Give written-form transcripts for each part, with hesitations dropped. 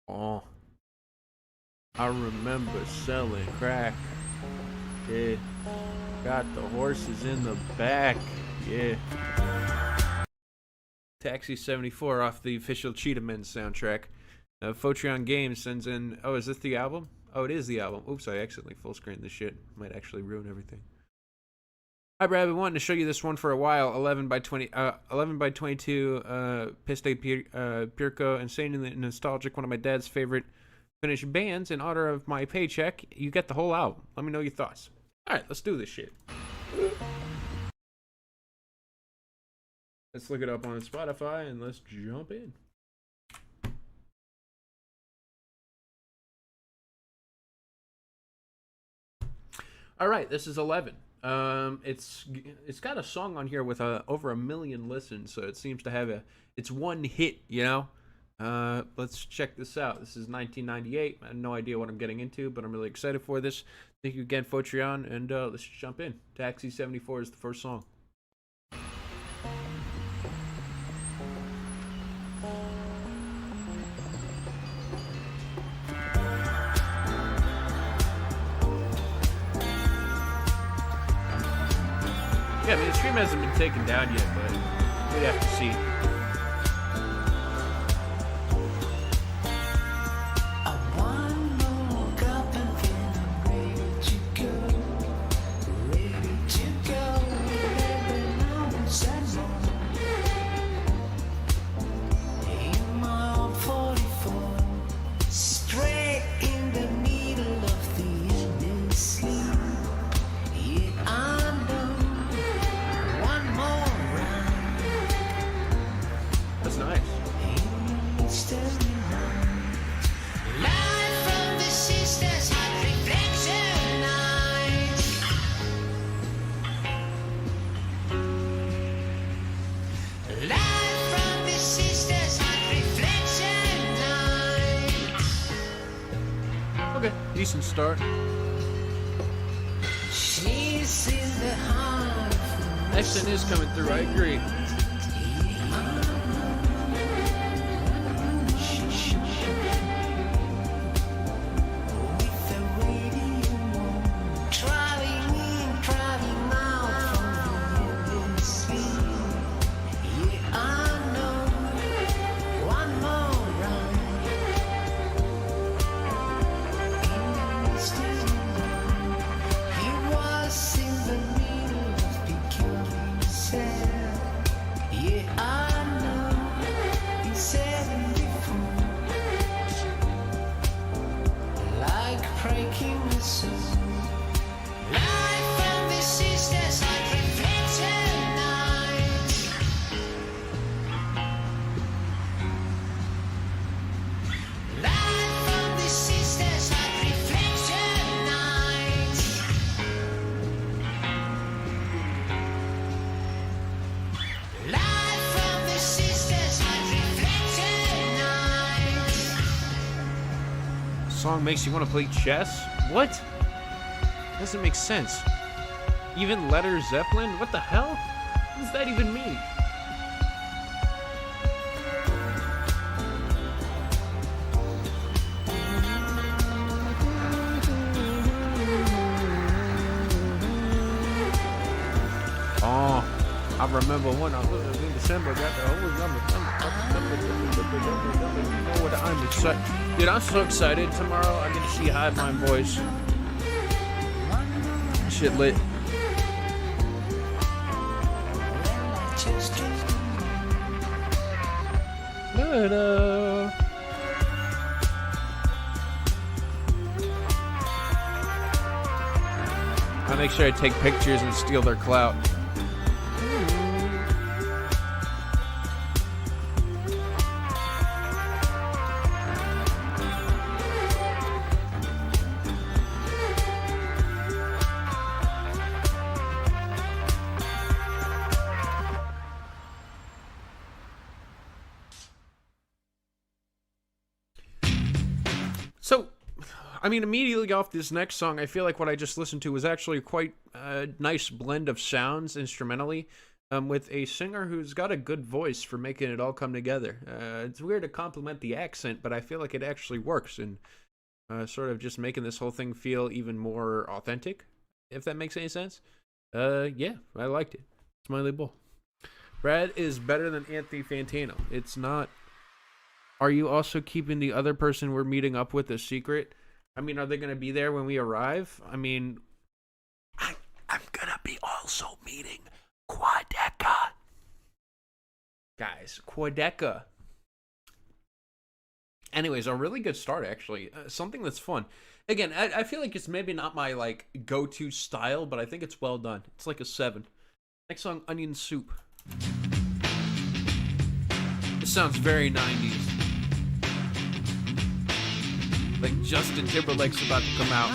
Oh, I remember selling crack. Yeah, got the horses in the back. Yeah. Taxi 74 off the official Cheetah Men soundtrack. Photron Games sends in. Oh, is this the album? Oh, it is the album. Oops, I accidentally full screened this shit. Might actually ruin everything. Hi, Brad. I've been wanting to show you this one for a while. 11 by 20, 11 by 22. Pistepirkko, insanely nostalgic. One of my dad's favorite Finnish bands. In honor of my paycheck, you get the whole album. Let me know your thoughts. All right, let's do this shit. Let's look it up on Spotify and let's jump in. All right, this is 11. It's got a song on here with over 1 million listens, so it seems to have it's one hit, you know. Let's check this out. This is 1998. I have no idea what I'm getting into, but I'm really excited for this. Thank you again, Photron, and let's just jump in. Taxi 74 is the first song. Yeah, I mean, the stream hasn't been taken down yet, but we'd have to see. Decent start. Accent is coming through, I agree. Song makes you want to play chess? What? Doesn't make sense. Even Led Zeppelin? What the hell? What does that even mean? Oh, I remember when I was in December, got the whole number. I'm excited. Dude, I'm so excited. Tomorrow I get to see Hive Mind Boys. Shit lit. I make sure I take pictures and steal their clout. So, I mean, immediately off this next song, I feel like what I just listened to was actually quite a nice blend of sounds instrumentally. with a singer who's got a good voice for making it all come together. It's weird to compliment the accent, but I feel like it actually works in sort of just making this whole thing feel even more authentic, if that makes any sense. Yeah, I liked it. Smiley Bull. Brad is better than Anthony Fantano. It's not. Are you also keeping the other person we're meeting up with a secret? I mean, are they going to be there when we arrive? I mean, I'm going to be also meeting Quadeca. Guys, Quadeca. Anyways, a really good start, actually. Something that's fun. Again, I feel like it's maybe not my, like, go-to style, but I think it's well done. It's like a 7. Next song, Onion Soup. This sounds very 90s. Like Justin Timberlake's about to come out.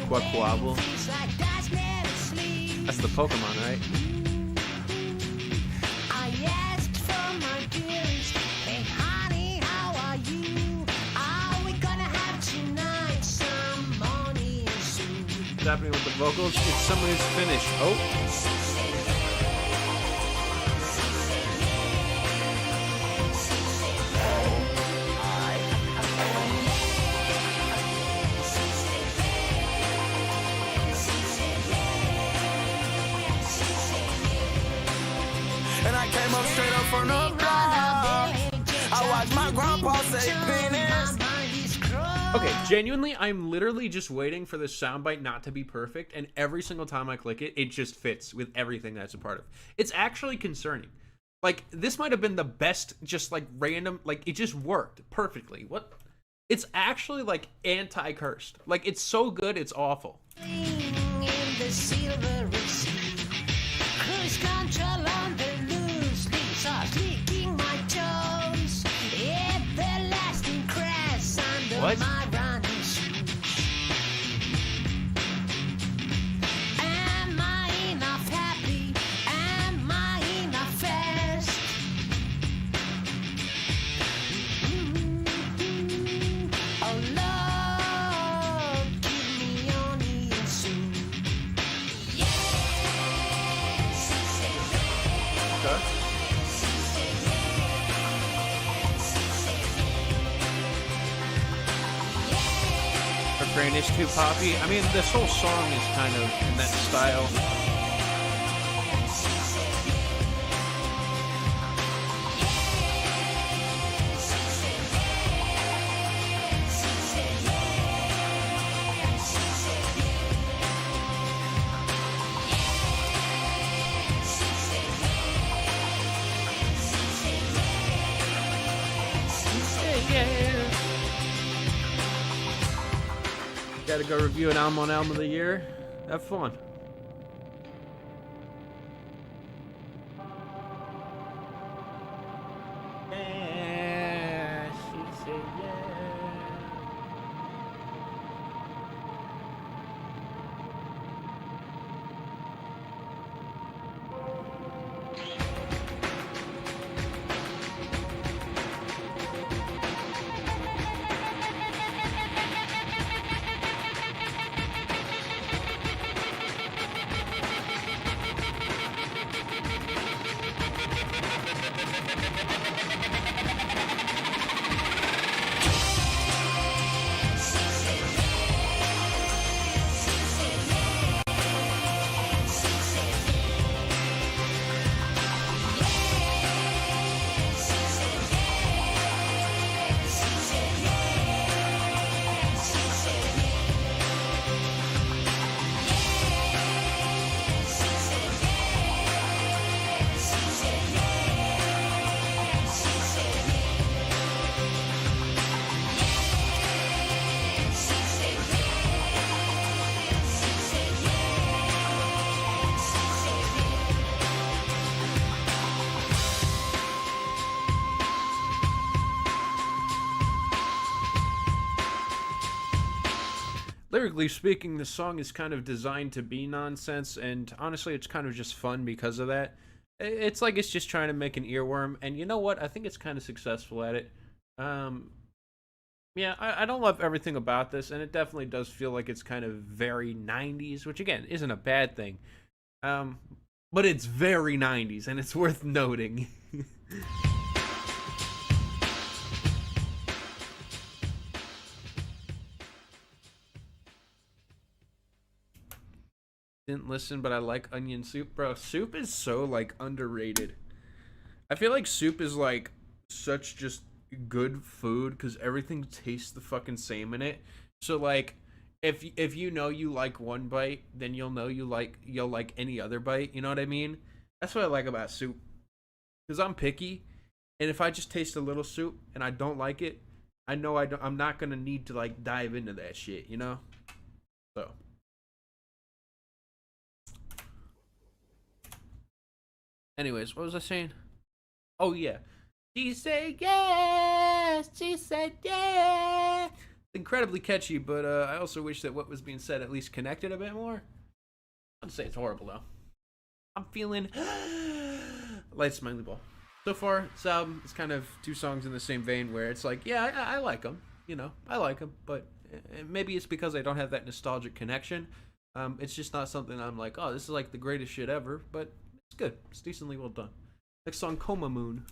Quaquavel. That's the Pokemon, right? What's happening with the vocals? It's someone who's finished. Oh. And I came up straight up from the block. I watched my grandpa say penis. Okay, genuinely, I'm literally just waiting for this soundbite not to be perfect, and every single time I click it, it just fits with everything that's a part of. It's actually concerning. Like, this might have been the best, just, like, random, like, it just worked perfectly. What? It's actually, like, anti-cursed. Like, it's so good, it's awful. What? Brain is too poppy. I mean, this whole song is kind of in that style. Gotta go review an album on Album of the Year. Have fun. Yeah, she said yeah. Lyrically speaking, the song is kind of designed to be nonsense, and honestly, it's kind of just fun because of that. It's like it's just trying to make an earworm, and you know what? I think it's kind of successful at it. Um, yeah, I don't love everything about this, and it definitely does feel like it's kind of very 90s, which again isn't a bad thing. Um, but it's very 90s, and it's worth noting. Didn't listen, but I like onion soup, bro. Soup is so like underrated. I feel like soup is like such just good food because everything tastes the fucking same in it. So like, if you know you like one bite, then you'll like any other bite. You know what I mean? That's what I like about soup. Because I'm picky, and if I just taste a little soup and I don't like it, I know I'm not gonna need to like dive into that shit. You know? So. Anyways, what was I saying? Oh yeah. She said yes. She said yeah. Incredibly catchy, but I also wish that what was being said at least connected a bit more. I'd say it's horrible though. I'm feeling light smiley ball. So far, this album is kind of two songs in the same vein where it's like, yeah, I like them. You know, I like them, but maybe it's because I don't have that nostalgic connection. It's just not something I'm like, oh, this is like the greatest shit ever, but it's good. It's decently well done. Next song, Coma Moon.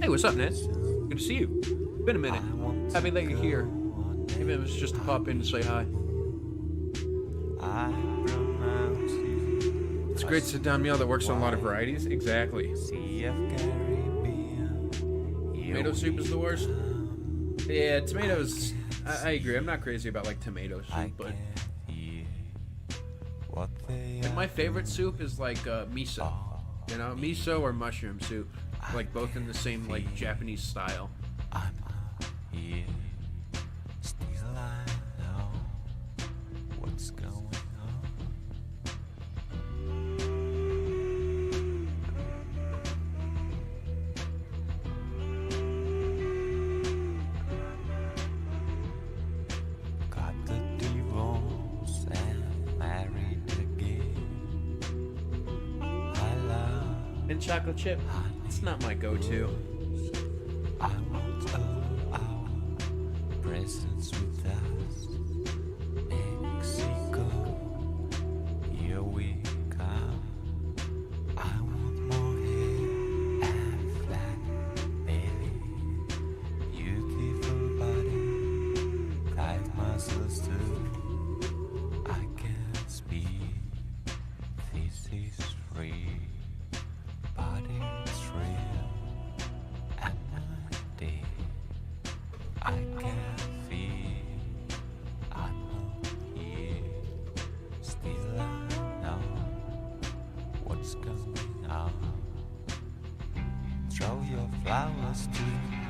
Hey, what's up, Ned? Good to see you. Been a minute. Happy that you're here. Even if it's just to pop in to say hi. It's a great sit-down meal that works on a lot of varieties. Exactly. Tomato soup is the worst. Yeah, tomatoes. I agree. I'm not crazy about like tomato soup, but like, my favorite soup is like miso. You know, miso or mushroom soup. Like both in the same like Japanese style. I'm here, still I know what's going on. Got the divorce and married again. I love and chocolate chip. It's not my go-to. I want all our presents with us. Mexico, here we come. I want more hair and flat belly, beautiful body, tight muscles too. I can't speak. This is free. Body's real, and I did. I can feel, I'm not here. Still I know what's going on. Throw your flowers to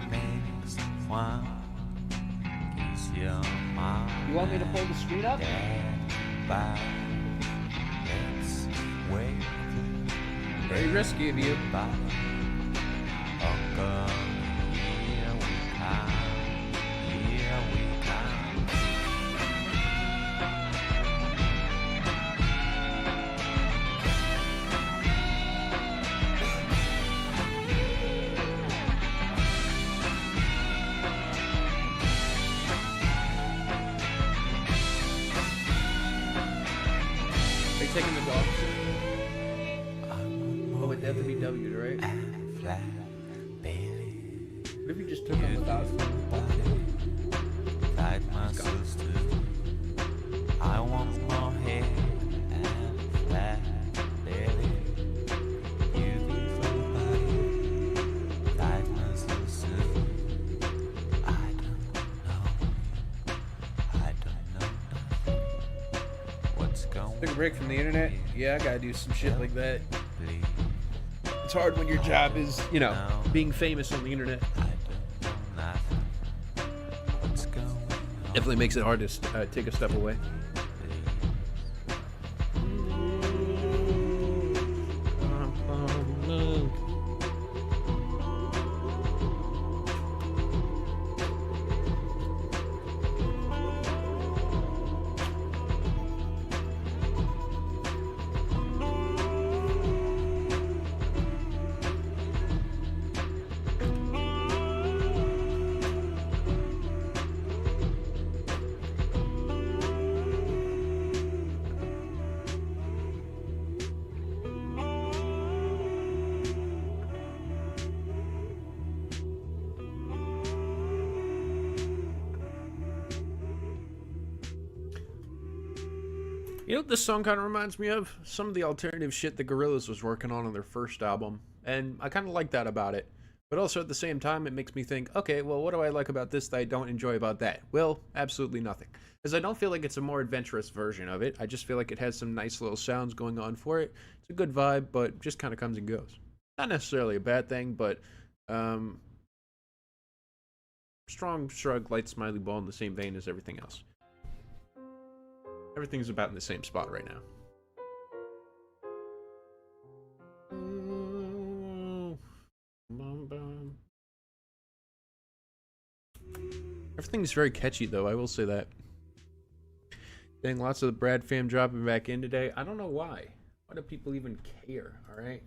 next one. Kiss your mom. You want me to pull the screen up? Bye. Let's wait. Very risky of you. Uncle, here we come. Here we come. Are you taking the dogs? They have to be W'd, right? What if you just took them without? I want more hair and flat belly. Beautiful body, tight muscles too. I don't know nothing. What's going on? Took a break from the internet? Yeah, I gotta do some shit like that. It's hard when your job is, you know, being famous on the internet. Definitely makes it hard to take a step away. You know what this song kind of reminds me of? Some of the alternative shit the Gorillaz was working on their first album. And I kind of like that about it. But also at the same time, it makes me think, okay, well, what do I like about this that I don't enjoy about that? Well, absolutely nothing. Because I don't feel like it's a more adventurous version of it. I just feel like it has some nice little sounds going on for it. It's a good vibe, but just kind of comes and goes. Not necessarily a bad thing, but strong shrug, light smiley ball in the same vein as everything else. Everything's about in the same spot right now. Everything's very catchy, though. I will say that. Getting lots of the Brad fam dropping back in today. I don't know why. Why do people even care? All right.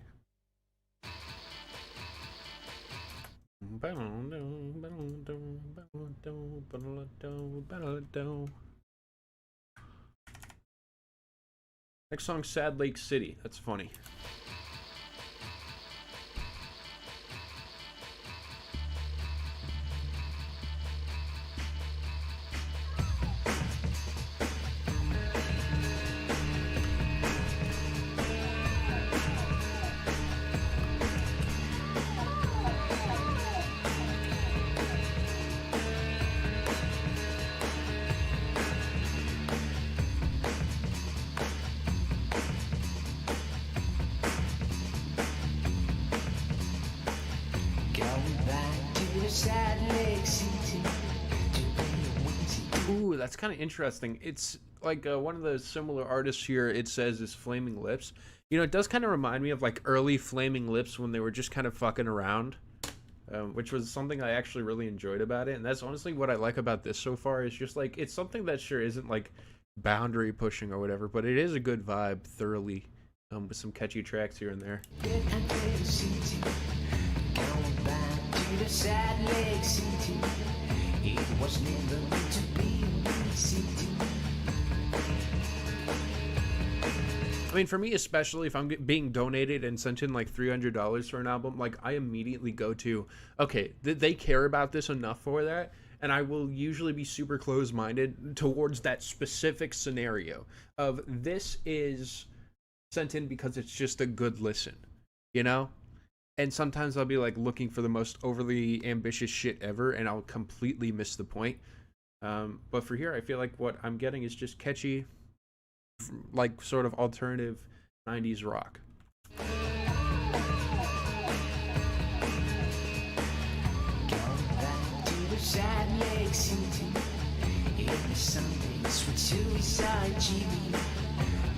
Next song, Sad Lake City. That's funny. Ooh, that's kind of interesting. It's like one of the similar artists here, it says, is Flaming Lips. You know, it does kind of remind me of like early Flaming Lips when they were just kind of fucking around, which was something I actually really enjoyed about it. And that's honestly what I like about this so far, is just like, it's something that sure isn't like boundary pushing or whatever, but it is a good vibe thoroughly, with some catchy tracks here and there. It was never meant to be a city. I mean, for me especially, if I'm being donated and sent in like $300 for an album, like I immediately go to, okay, they care about this enough for that, and I will usually be super close-minded towards that specific scenario of this is sent in because it's just a good listen, you know? And sometimes I'll be like looking for the most overly ambitious shit ever, and I'll completely miss the point. But for here, I feel like what I'm getting is just catchy, like sort of alternative 90s rock. Sad Lake City, every Sunday, sweet suicide GB.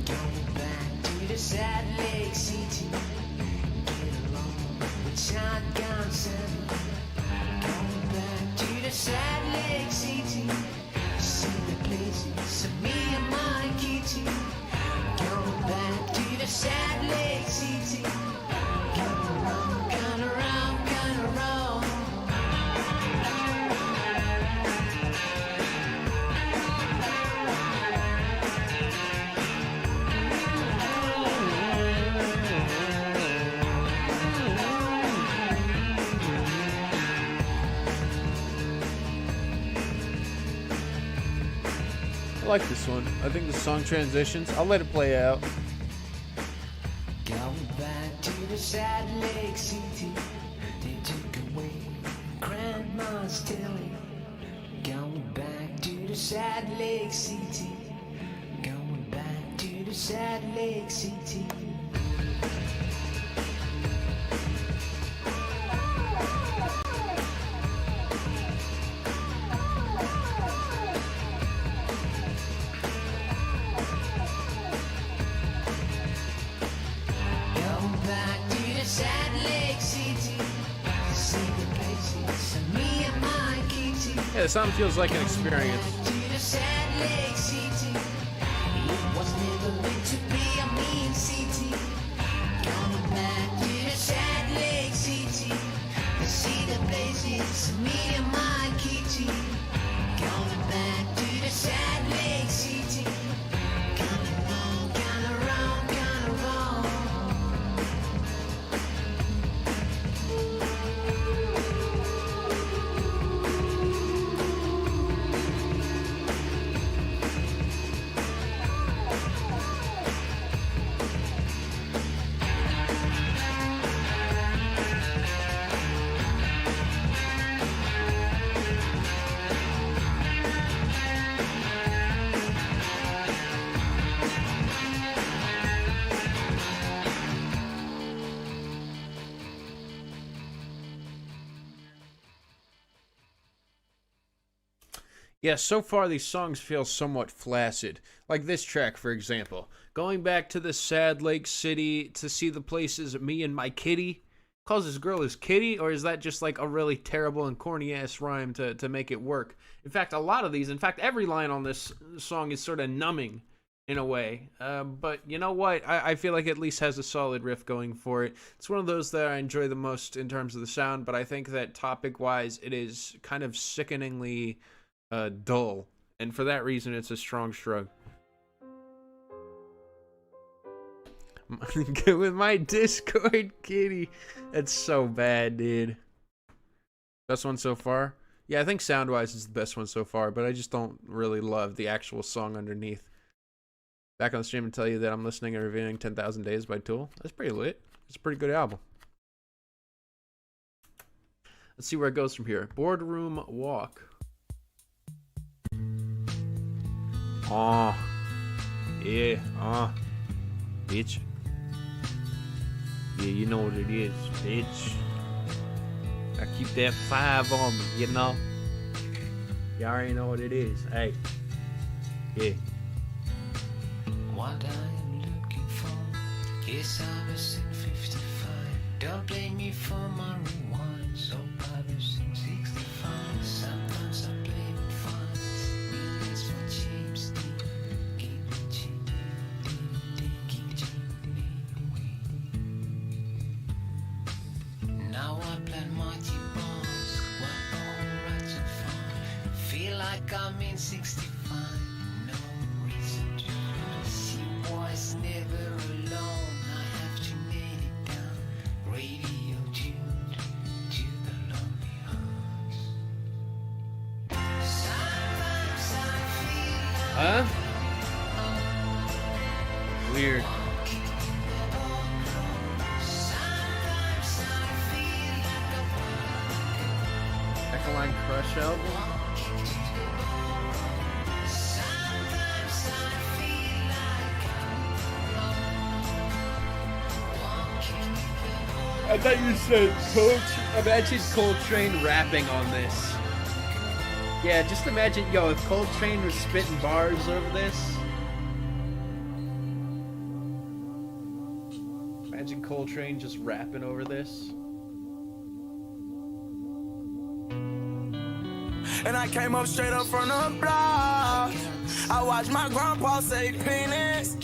Going back to the Sad Lake City. Shotgun Sally, going back to the Sad Lake City. See the places of me and my kitty. Going back to the Sad Lake City. Going around, going around, going around. I like this one. I think the song transitions. I'll let it play out. Going back to the Sad Lake City. They took away Grandma's telly. Going back to the Sad Lake City. Going back to the Sad Lake City. back to the sad lake city to see the places of me and my kitty. Yeah, the song feels like an experience. To the sad lake city. It was never meant to be a mean city. Coming back to the sad lake city to see the places of me and my kitty. Coming back to the sad lake city. Coming round, kinda round, kinda round. Yeah, so far these songs feel somewhat flaccid. Like this track, for example. Going back to the sad lake city to see the places me and my kitty. Calls this girl his kitty, or is that just like a really terrible and corny ass rhyme to make it work? In fact, a lot of these, in fact, every line on this song is sort of numbing in a way. But you know what? I feel like it at least has a solid riff going for it. It's one of those that I enjoy the most in terms of the sound, but I think that topic-wise, it is kind of sickeningly dull, and for that reason it's a strong shrug. With my Discord kitty. That's so bad, dude. Best one so far? Yeah, I think sound wise is the best one so far, but I just don't really love the actual song underneath. Back on the stream and tell you that I'm listening and reviewing 10,000 Days by Tool. That's pretty lit. It's a pretty good album. Let's see where it goes from here. Boardroom Walk. Oh, yeah, bitch. Yeah, you know what it is, bitch. I keep that 5 on me, you know? You already know what it is. Hey, yeah. What I'm looking for is I was in 55. Don't blame me for my rewind. So I was in 65. Sometimes I play with fines. Millions for cheap steam. Keep it cheap. Keep it cheap. Now I plan mighty bars. What all right so far. Feel like I'm in 65. No reason to cry. See boys never alone. I have to nail it down. Radio tuned to the lonely hearts. Sometimes I feel like Weird. sometimes I feel like Echoline Crush album? sometimes I feel like I thought you said imagine Coltrane rapping on this. Yeah, just imagine, yo, if Coltrane was spitting bars over this. Imagine Coltrane just rapping over this. and I came up straight up from the block. I watched my grandpa say penis.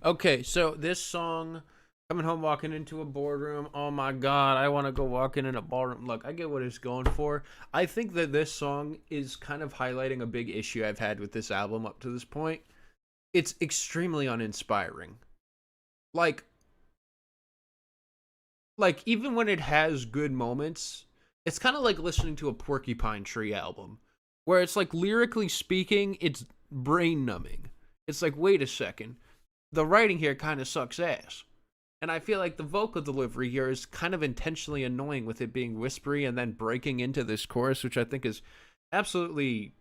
Okay, so this song, coming home walking into a boardroom, oh my god, I want to go walking in a ballroom. Look, I get what it's going for. I think that this song is kind of highlighting a big issue I've had with this album up to this point. It's extremely uninspiring. Like even when it has good moments, it's kind of like listening to a Porcupine Tree album, where it's like lyrically speaking, it's brain numbing. It's like, wait a second. the writing here kind of sucks ass. And I feel like the vocal delivery here is kind of intentionally annoying with it being whispery and then breaking into this chorus, which I think is absolutely,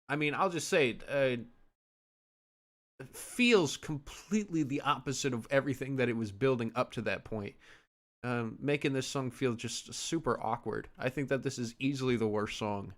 I mean, I'll just say it, feels completely the opposite of everything that it was building up to that point. Making this song feel just super awkward. I think that this is easily the worst song.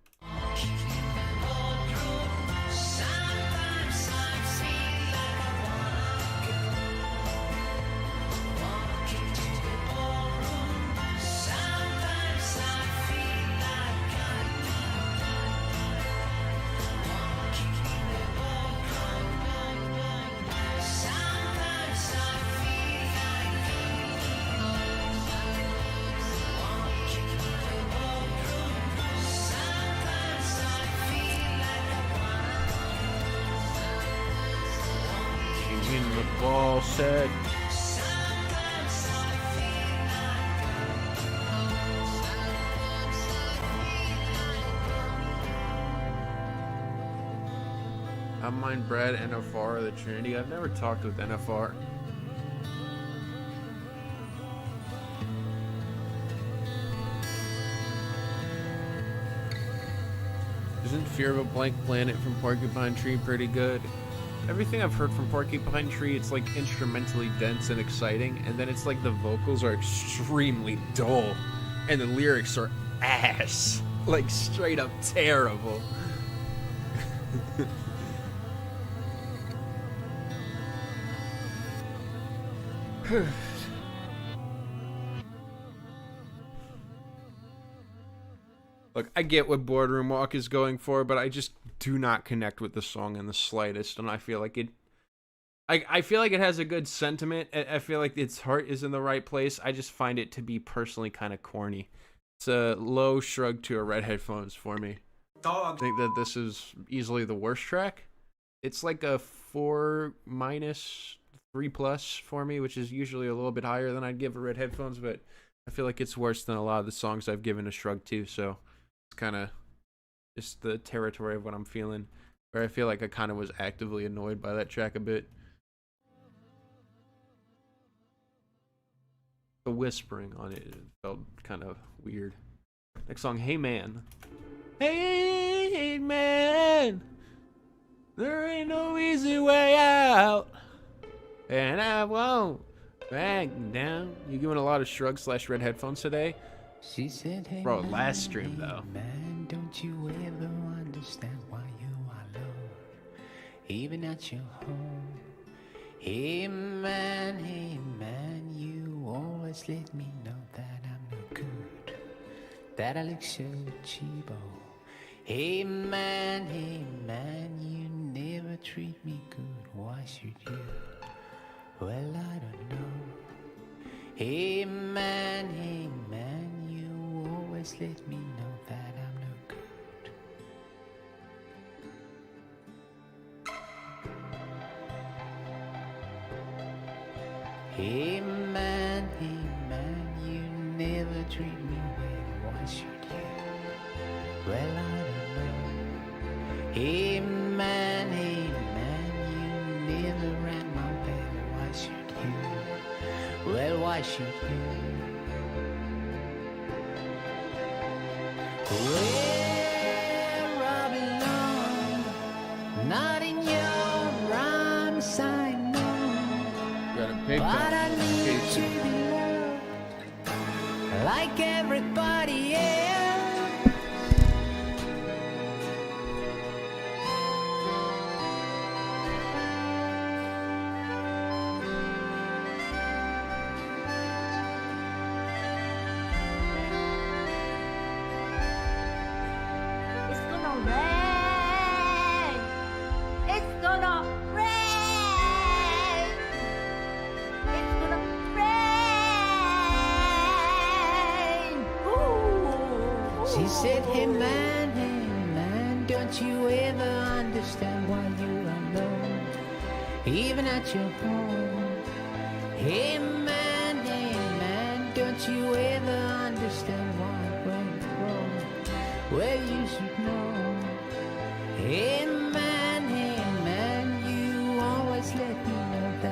In the ball said. I mind Brad, NFR, the Trinity. I've never talked with NFR. Isn't Fear of a Blank Planet from Porcupine Tree pretty good? Everything I've heard from Porcupine Tree, it's like instrumentally dense and exciting, and then it's like the vocals are extremely dull, and the lyrics are ass. Like straight up terrible. Look, I get what Boardroom Walk is going for, but I just do not connect with the song in the slightest, and I feel like it. I feel like it has a good sentiment. I feel like its heart is in the right place. I just find it to be personally kind of corny. It's a low shrug to a red headphones for me. I think that this is easily the worst track. It's like a 4 minus 3 plus for me, which is usually a little bit higher than I'd give a red headphones, but I feel like it's worse than a lot of the songs I've given a shrug to, so it's kind of just the territory of what I'm feeling, where I feel like I kind of was actively annoyed by that track a bit. The whispering on it felt kind of weird. Next song, Hey Man. Hey man, there ain't no easy way out, and I won't back down. You giving a lot of shrugs / red headphones today? She said, hey, Bro, man, last stream hey, though. Man, don't you ever understand why you are alone, even at your home? Hey man, you always let me know that I'm no good, that I look so cheapo. Hey man, you never treat me good. Why should you? Well, I don't know. Hey man, you always let me know that I'm no good. Hey man, you never treat me well. Why should you? Well, I don't know. Hey man, you never rang my bell. Why should you? Well, why should you? Where I belong, not in your arms, I know. Got a pig But I need to be loved like everybody else. It's gonna rain. It's gonna rain. It's gonna rain. Ooh. She said, hey man, don't you ever understand why you're alone, even at your home? Hey man, don't you ever understand why it went wrong? Well, you should know. Hey man, you always let me know that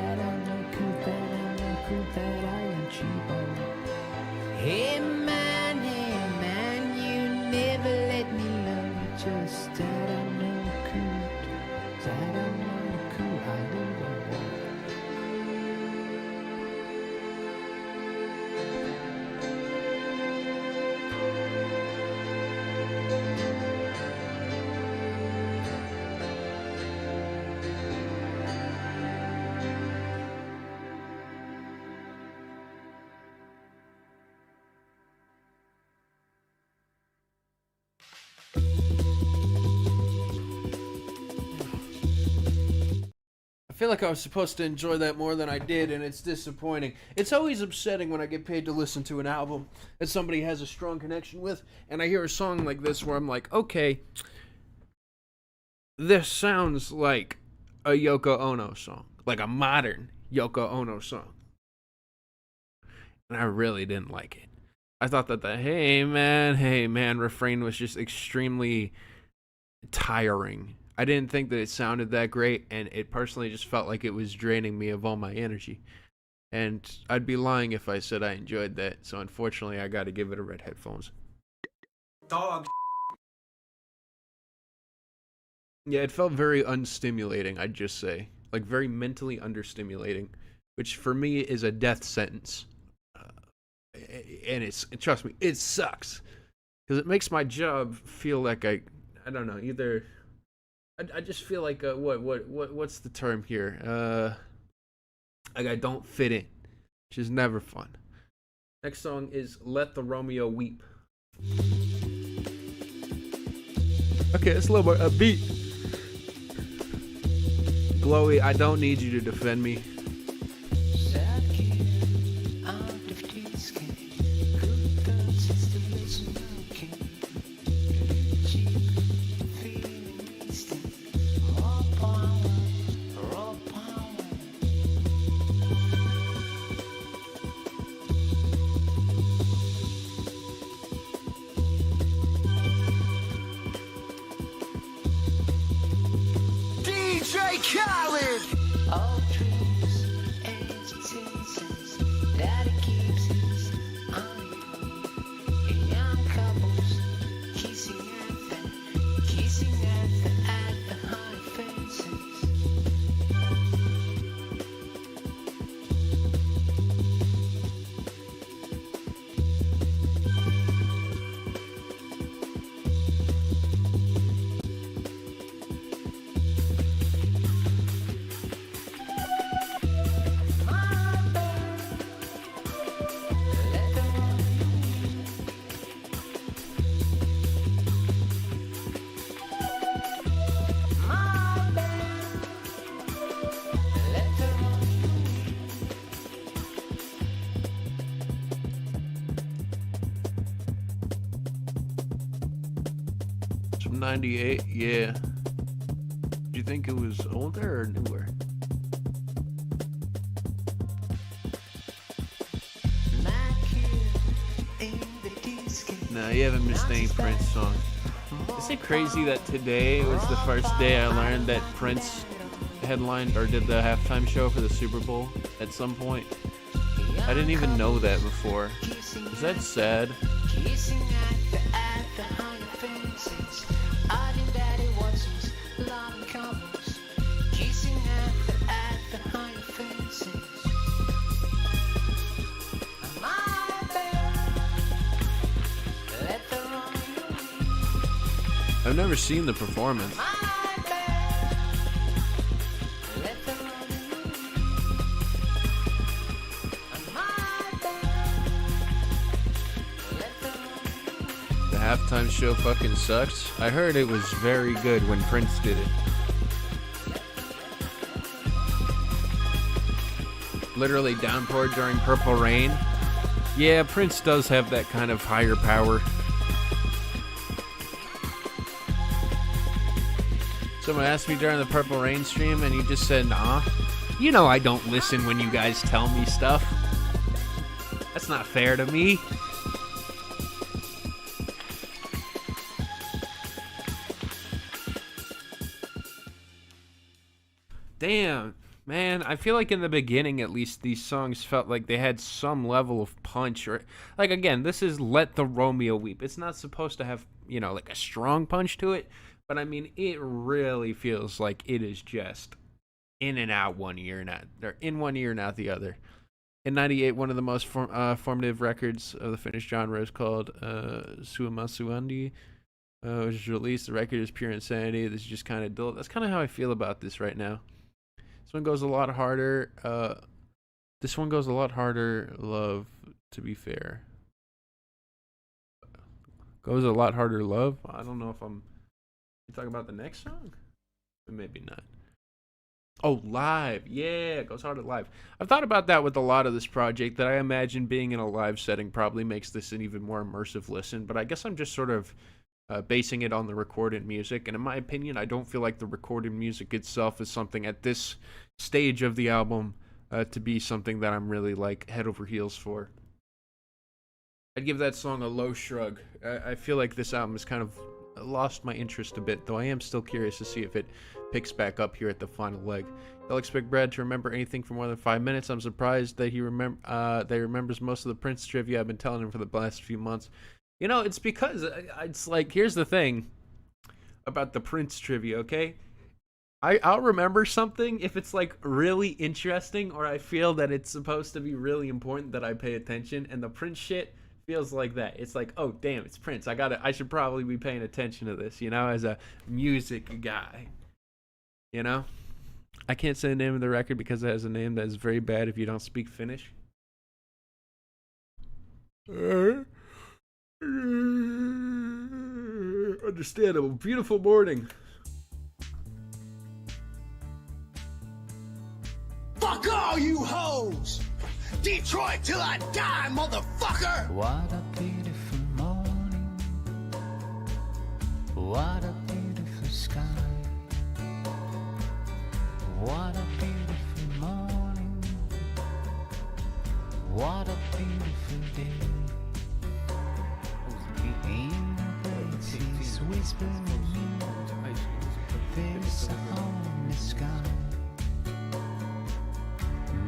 feel like I was supposed to enjoy that more than I did, and it's disappointing. It's always upsetting when I get paid to listen to an album that somebody has a strong connection with, and I hear a song like this where I'm like, okay, this sounds like a Yoko Ono song, like a modern Yoko Ono song. And I really didn't like it. I thought that the hey man refrain was just extremely tiring. I didn't think that it sounded that great, and it personally just felt like it was draining me of all my energy. And I'd be lying if I said I enjoyed that, so unfortunately I gotta give it a red headphones. Dog. Yeah, it felt very unstimulating, I'd just say. Like, very mentally understimulating, which for me is a death sentence. And trust me, it sucks. Because it makes my job feel like I don't know, either... I just feel like, what's the term here? Like I don't fit in, which is never fun. Next song is Let the Romeo Weep. Okay, it's a little more upbeat. Glowy, I don't need you to defend me. All dreams and intentions that it keeps us on young couples kissing at the high fences. From 98, yeah. Do you think it was older or newer? Nah, you haven't missed any Prince song. Is it crazy that today was the first day I learned that Prince headlined or did the halftime show for the Super Bowl at some point? I didn't even know that before. Is that sad? I've never seen the performance. The halftime show fucking sucks. I heard it was very good when Prince did it. Literally downpour during Purple Rain. Yeah, Prince does have that kind of higher power. Someone asked me during the Purple Rain stream, and he just said, nah. You know I don't listen when you guys tell me stuff. That's not fair to me. Damn, man, I feel like in the beginning, at least, these songs felt like they had some level of punch. Or, like, again, this is Let the Romeo Weep. It's not supposed to have, you know, like a strong punch to it. But I mean, it really feels like it is just in and out one ear, or in one ear and out the other. In 98, one of the most formative records of the Finnish genre is called Suomasuandi, which was released. The record is pure insanity. This is just kind of dull. That's kind of how I feel about this right now. This one goes a lot harder. This one goes a lot harder, love, to be fair. Goes a lot harder, love? I don't know if I'm... You talking about the next song? Maybe not. Oh, live. Yeah, it goes harder live. I've thought about that with a lot of this project, that I imagine being in a live setting probably makes this an even more immersive listen, but I guess I'm just sort of basing it on the recorded music. And in my opinion, I don't feel like the recorded music itself is something at this stage of the album to be something that I'm really like head over heels for. I'd give that song a low shrug. I feel like this album has kind of lost my interest a bit, though I am still curious to see if it picks back up here at the final leg. They'll expect Brad to remember anything for more than 5 minutes. I'm surprised that he remembers most of the Prince trivia I've been telling him for the last few months. You know, it's because it's like, here's the thing about the Prince trivia, okay? I'll remember something if it's like really interesting, or I feel that it's supposed to be really important that I pay attention, and the Prince shit feels like that. It's like, oh damn, it's Prince. I should probably be paying attention to this, you know, as a music guy. You know? I can't say the name of the record because it has a name that is very bad if you don't speak Finnish. Understandable. Beautiful morning. Fuck all you hoes! Detroit till I die, motherfucker! What a beautiful morning. What a beautiful sky. What a beautiful morning. What a beautiful day. In places whispering, there's a hole in the sky.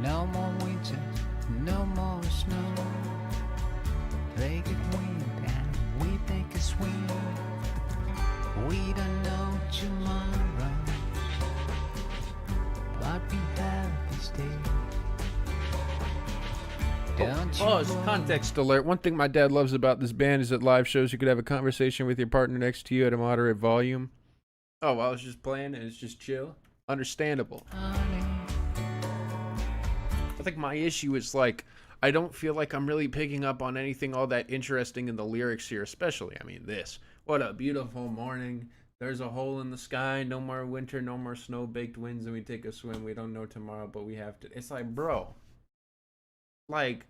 No more winter, no more snow. They get wind and we take a swing. We don't know tomorrow, but we have this day. Don't you Pause. Context alert. One thing my dad loves about this band is at live shows you could have a conversation with your partner next to you at a moderate volume. Oh, while it's just playing and it's just chill. Understandable. honey, I think my issue is like, I don't feel like I'm really picking up on anything all that interesting in the lyrics here, especially, I mean, this. What a beautiful morning. There's a hole in the sky. No more winter, no more snow-baked winds, and we take a swim. We don't know tomorrow, but we have to. It's like, bro. Like,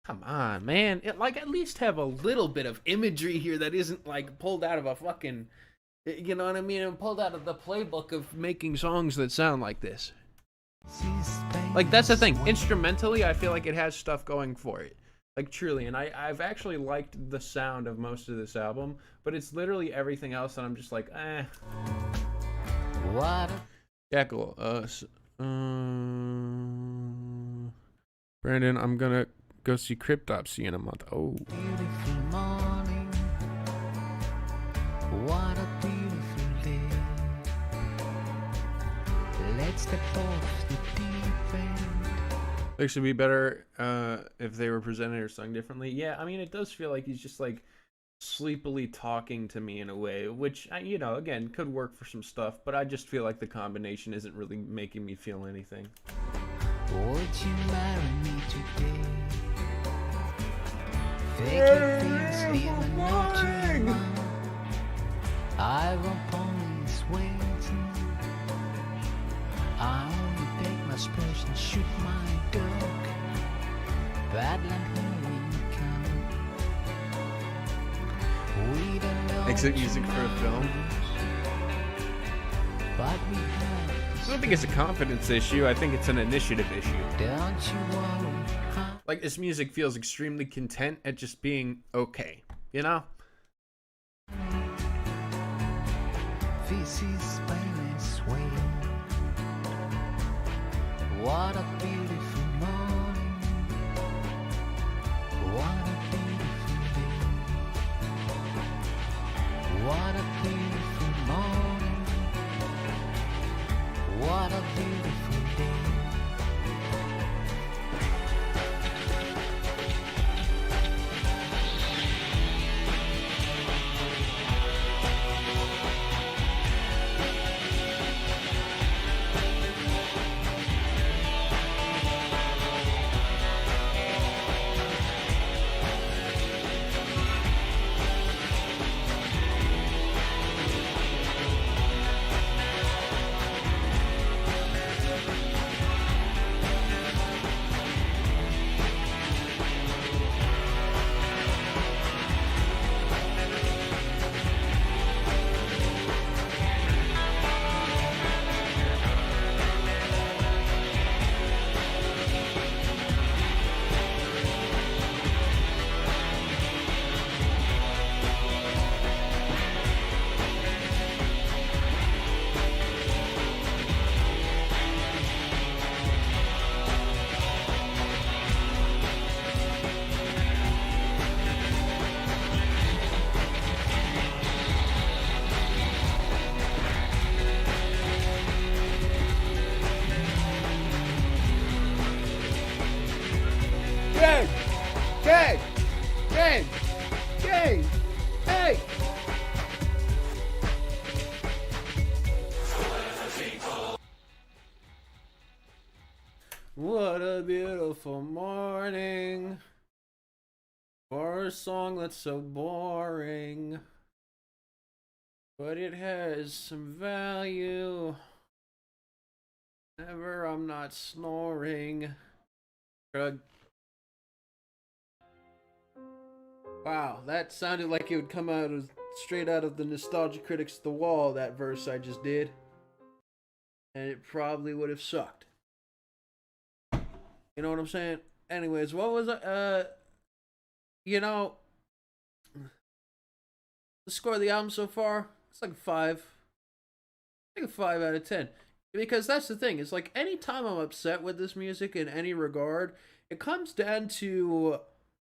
come on, man. Like, at least have a little bit of imagery here that isn't, like, pulled out of a fucking, you know what I mean? And pulled out of the playbook of making songs that sound like this. Like, that's the thing. Instrumentally, I feel like it has stuff going for it. Like, truly. And I've actually liked the sound of most of this album, but it's literally everything else that I'm just like, eh. what a Yeah, cool. Brandon, I'm gonna go see Cryptopsy in a month. Oh. beautiful morning. What a beautiful day. Let's step off the deep end. It should be better if they were presented or sung differently. Yeah, I mean, it does feel like he's just like sleepily talking to me in a way, which, you know, again, could work for some stuff, but I just feel like the combination isn't really making me feel anything. Would you marry me today? Take your things, leave a note to your mom. I won't promise waiting. I only take my space and shoot my dog. Badland, here we come. We don't know Exit music for a film. but we have I don't think it's a confidence issue. I think it's an initiative issue. Don't you worry, huh? Like, this music feels extremely content at just being okay, you know? This is Spain's way. What a beautiful morning. What a beautiful day. What a beautiful morning. What a beautiful day. Gang! Gang! Gang! Gang! Hey! What a beautiful morning for a song that's so boring, but it has some value. Never, I'm not snoring. Shrug. Wow, that sounded like it would come out of straight out of the Nostalgia Critics The Wall, that verse I just did. And it probably would have sucked. You know what I'm saying? Anyways, what was you know, the score of the album so far, it's like a 5. Like a 5 out of 10. Because that's the thing, it's like anytime I'm upset with this music in any regard, it comes down to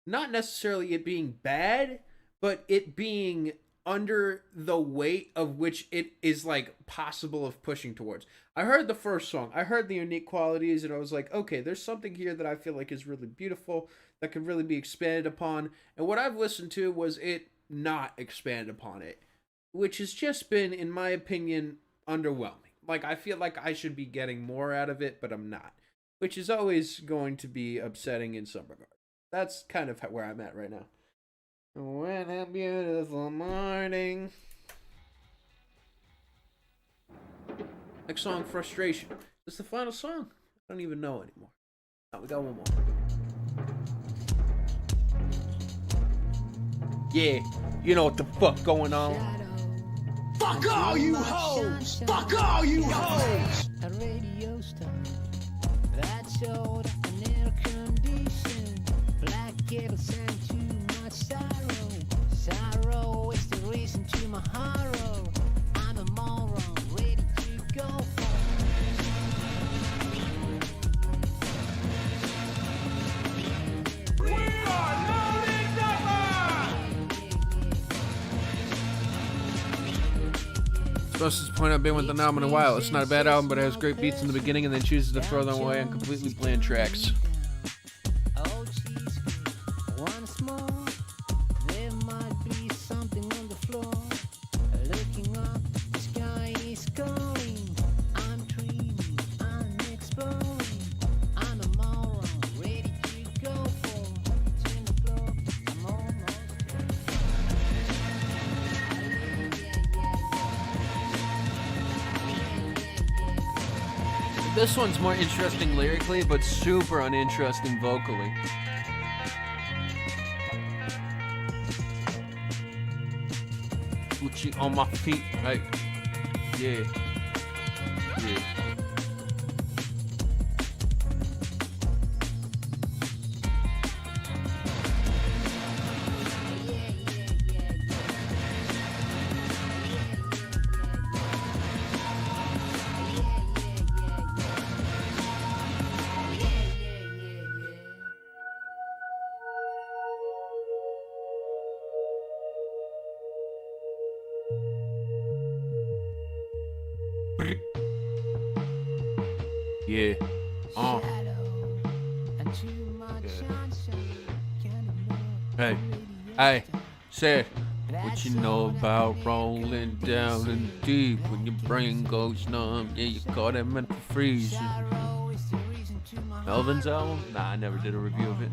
not necessarily it being bad, but it being under the weight of which it is like possible of pushing towards. I heard the first song, I heard the unique qualities, and I was like, okay, there's something here that I feel like is really beautiful, that can really be expanded upon. And what I've listened to was it not expand upon it, which has just been, in my opinion, underwhelming. Like, I feel like I should be getting more out of it, but I'm not, which is always going to be upsetting in some regard. That's kind of where I'm at right now. When a beautiful morning. Next song, Frustration. Is this the final song? I don't even know anymore. Oh, we got one more. Yeah, you know what the fuck going on. Fuck all you hoes! Fuck all you hoes! A radio star that's old and air conditioned. Black cables and too much sorrow. Sorrow is the reason to my horror. I'm a moron, ready to go for. Supposed to point out, been with the album in a while. It's not a bad album, but it has great beats in the beginning and then chooses to throw them away on completely bland tracks. Oh, she's good. Once more, there might be something on the floor. Looking up, the sky is calling. I'm dreaming, I'm exploring. I'm a moron, ready to go for 10 o'clock. I'm almost This one's more interesting lyrically, but super uninteresting vocally. Gucci on my feet, right? Yeah. Yeah. Yeah. Hey. Hey. Say, what you know about rolling down in deep when your brain goes numb? Yeah, you call that mental freeze. Melvin's album? Nah, I never did a review of it.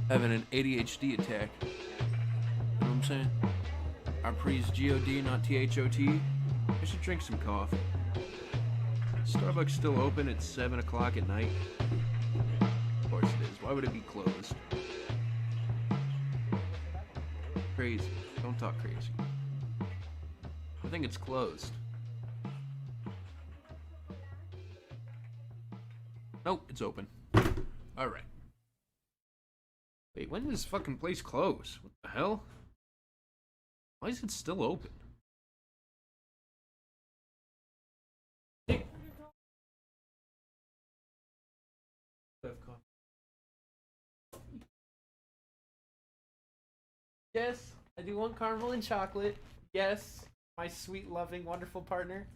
Having an ADHD attack. You know what I'm saying? Our pre's G-O-D, not T-H-O-T. I should drink some coffee. Starbucks still open at 7 o'clock at night? Of course it is. Why would it be closed? Crazy. Don't talk crazy. I think it's closed. Nope, it's open. Alright. Wait, when did this fucking place close? What the hell? Why is it still open? Yes, I do want caramel and chocolate. Yes, my sweet, loving, wonderful partner.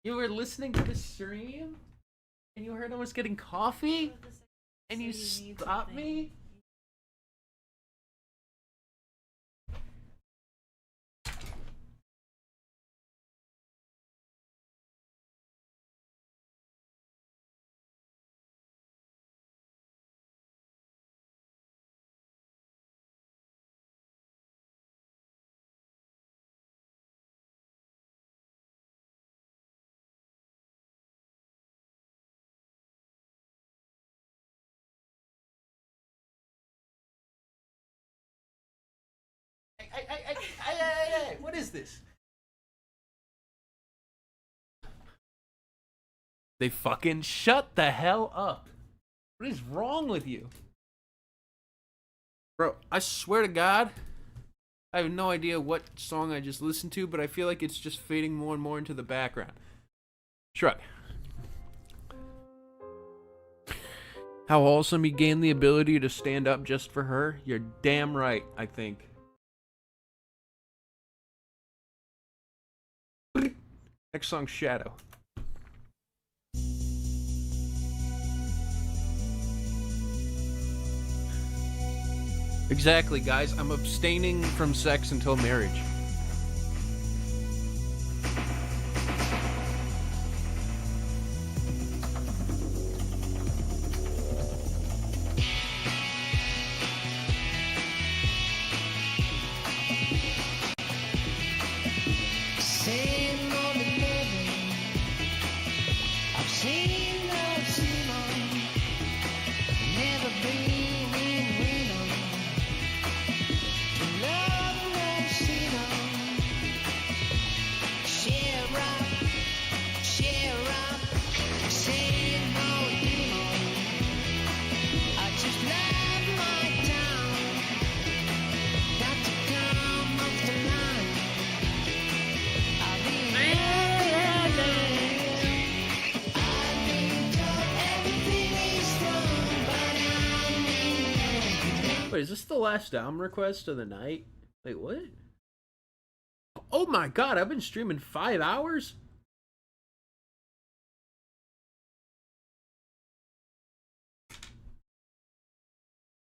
You were listening to the stream and you heard I was getting coffee and you stopped me? Hey, what is this? They fucking shut the hell up. What is wrong with you? Bro, I swear to God, I have no idea what song I just listened to, but I feel like it's just fading more and more into the background. Shrug. How wholesome you gain the ability to stand up just for her? You're damn right, I think. Next song, Shadow. Exactly, guys. I'm abstaining from sex until marriage. Same old living. I've seen no Simon. Never been in Reno. Love no Sino. Share up. Same old demon. I just love my town. Got to come off the line. I've been told everything is wrong, but I'm in. Wait, is this the last album request of the night? Wait, what? Oh my god, I've been streaming 5 hours?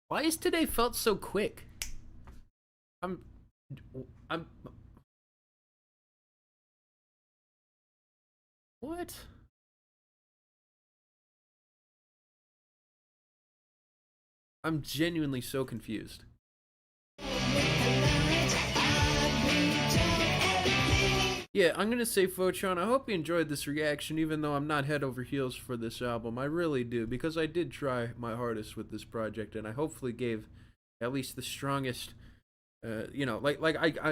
Why is today felt so quick? I'm what? I'm genuinely so confused. Yeah, I'm gonna say, Photron, I hope you enjoyed this reaction, even though I'm not head over heels for this album. I really do, because I did try my hardest with this project, and I hopefully gave at least the strongest, I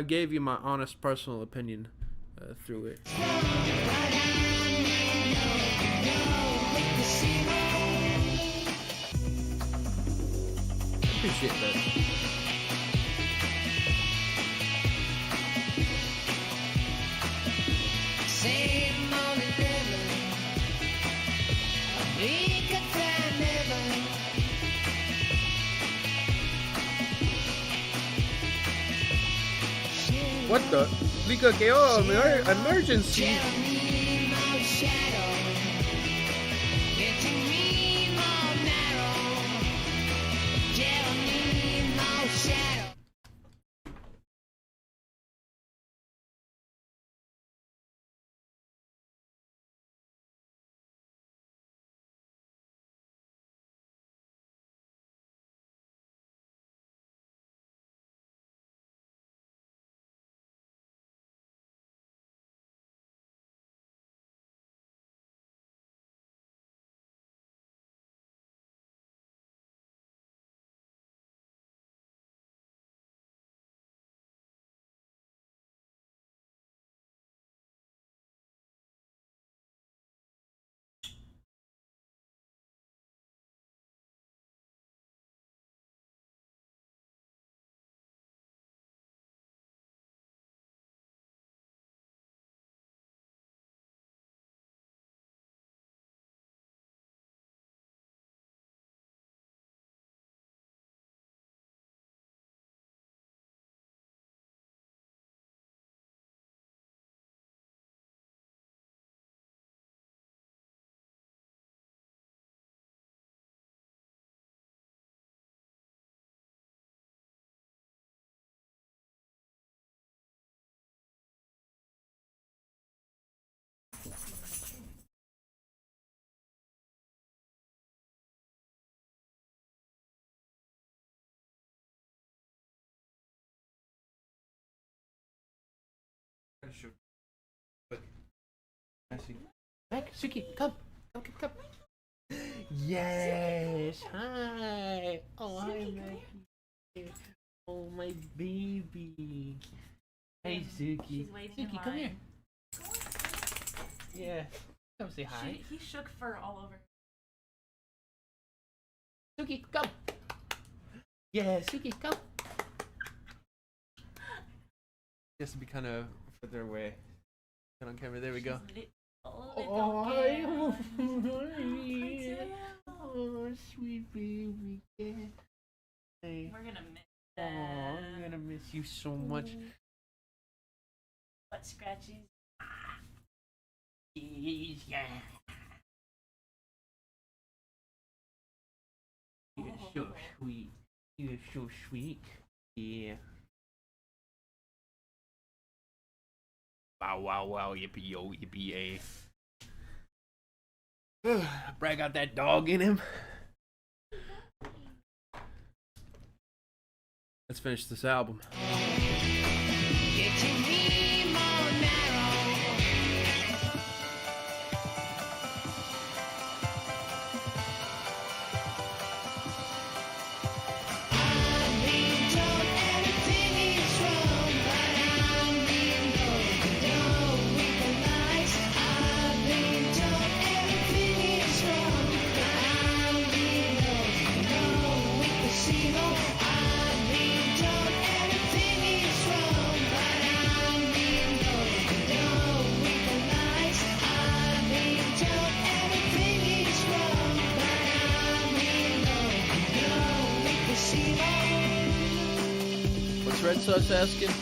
gave you my honest personal opinion through it. Appreciate that. Same old living. We could try never. What the? Lika KO emergency. Jeremy, no shadow. Getting me more narrow. Jeremy, no shadow. Back, Suki, come. Come. Yes, hi. Oh, hi, Maggie. Oh, my baby. Hey, Suki. She's waiting in Suki, come here. line. Yeah. Come say hi. He shook fur all over. Suki, come. Yeah, Suki, come. Just to be kind of further away. Get on camera. There we go. Oh, hi. Oh, sweet baby. Yeah. Hey. We're gonna miss Oh, them. I'm gonna miss you so much. Butt scratches. Yeah. You're so sweet. You're so sweet. Yeah. Wow, yippee yo, yippee yay. Brad got that dog in him. Let's finish this album. Getting me more narrow. I've been told everything is wrong, but I'm being told no with the lies. I've been told everything is wrong, but I'm being told no with the zero. I've been told everything is wrong, but I'm being told no with the lies. I've been told everything is wrong, but I'm being told no with the zero. What's Red Sauce asking?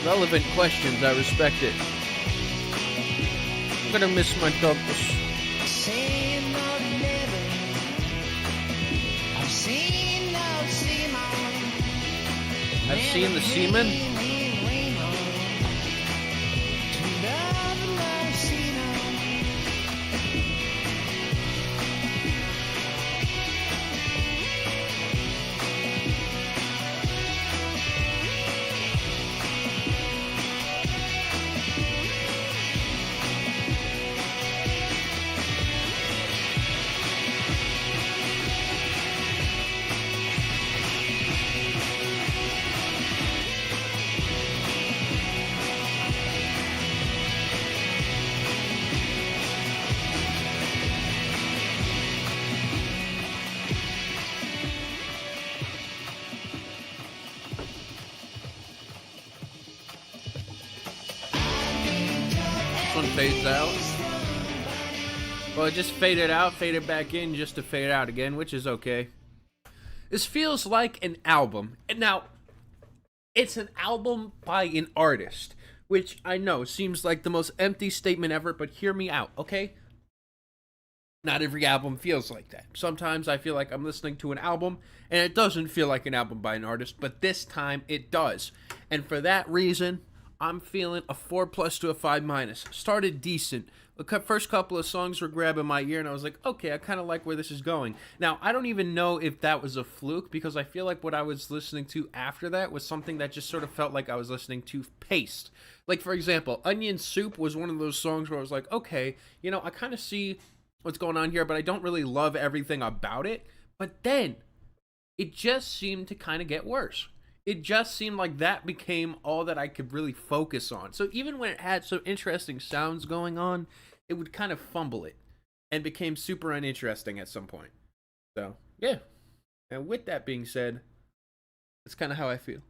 Relevant questions, I respect it. I'm gonna miss my dogs. Saying no never. I've seen no Simon. I've seen the semen. To love no Simon. This one fades out. Well, it just faded out, faded back in just to fade out again, which is okay. This feels like an album. And now, it's an album by an artist, which I know seems like the most empty statement ever, but hear me out, okay? Not every album feels like that. Sometimes I feel like I'm listening to an album and it doesn't feel like an album by an artist, but this time it does. And for that reason, I'm feeling a 4+ to a 5-. Started decent. The first couple of songs were grabbing my ear and I was like, okay, I kind of like where this is going. Now, I don't even know if that was a fluke because I feel like what I was listening to after that was something that just sort of felt like I was listening to Paste. Like, for example, Onion Soup was one of those songs where I was like, okay, you know, I kind of see what's going on here, but I don't really love everything about it. But then it just seemed to kind of get worse. It just seemed like that became all that I could really focus on. So even when it had some interesting sounds going on, it would kind of fumble it and became super uninteresting at some point. So, yeah. And with that being said, that's kind of how I feel.